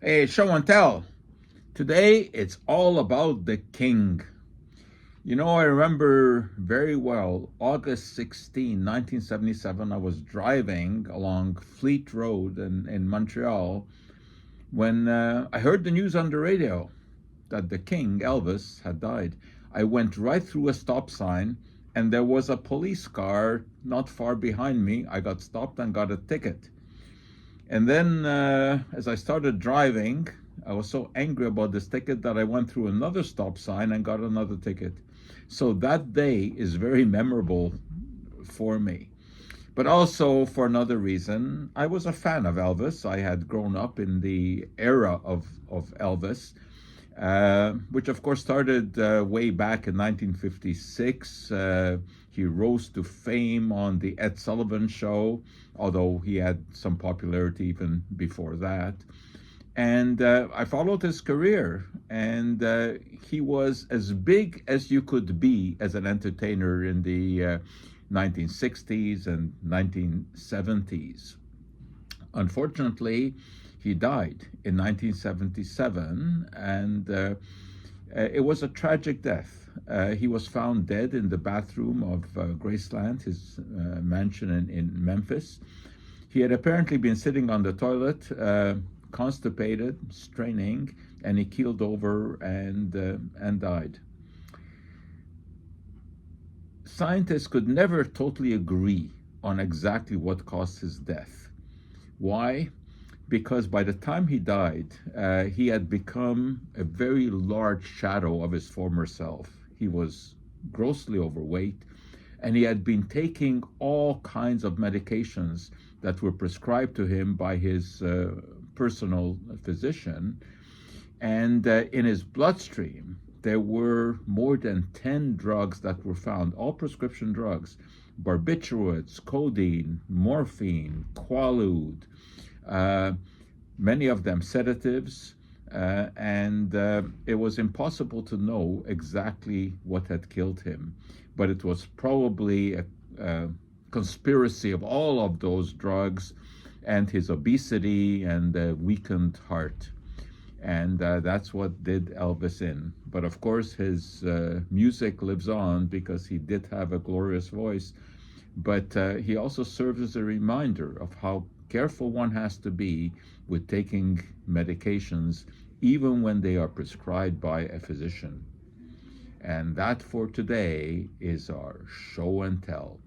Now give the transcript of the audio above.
Hey, show and tell. Today it's all about the king. I remember very well August 16, 1977. I was driving along Fleet Road in Montreal when I heard the news on the radio that the king, Elvis, had died. I went right through a stop sign and there was a police car not far behind me. I got stopped and got a ticket. And then, as I started driving, I was so angry about this ticket that I went through another stop sign and got another ticket. So that day is very memorable for me. But also for another reason, I was a fan of Elvis. I had grown up in the era of Elvis, which of course started way back in 1956. He rose to fame on the Ed Sullivan Show, although he had some popularity even before that. And I followed his career, and he was as big as you could be as an entertainer in the 1960s and 1970s. Unfortunately, he died in 1977, and it was a tragic death. He was found dead in the bathroom of Graceland, his mansion in Memphis. He had apparently been sitting on the toilet, constipated, straining, and he keeled over and died. Scientists could never totally agree on exactly what caused his death. Why? Because by the time he died, he had become a very large shadow of his former self. He was grossly overweight, and he had been taking all kinds of medications that were prescribed to him by his personal physician. And in his bloodstream, there were more than 10 drugs that were found, all prescription drugs: barbiturates, codeine, morphine, Quaalude, uh, many of them sedatives, and it was impossible to know exactly what had killed him. But it was probably a conspiracy of all of those drugs and his obesity and weakened heart. And that's what did Elvis in. But of course, his music lives on because he did have a glorious voice. But he also serves as a reminder of how careful one has to be with taking medications, even when they are prescribed by a physician. And that for today is our show and tell.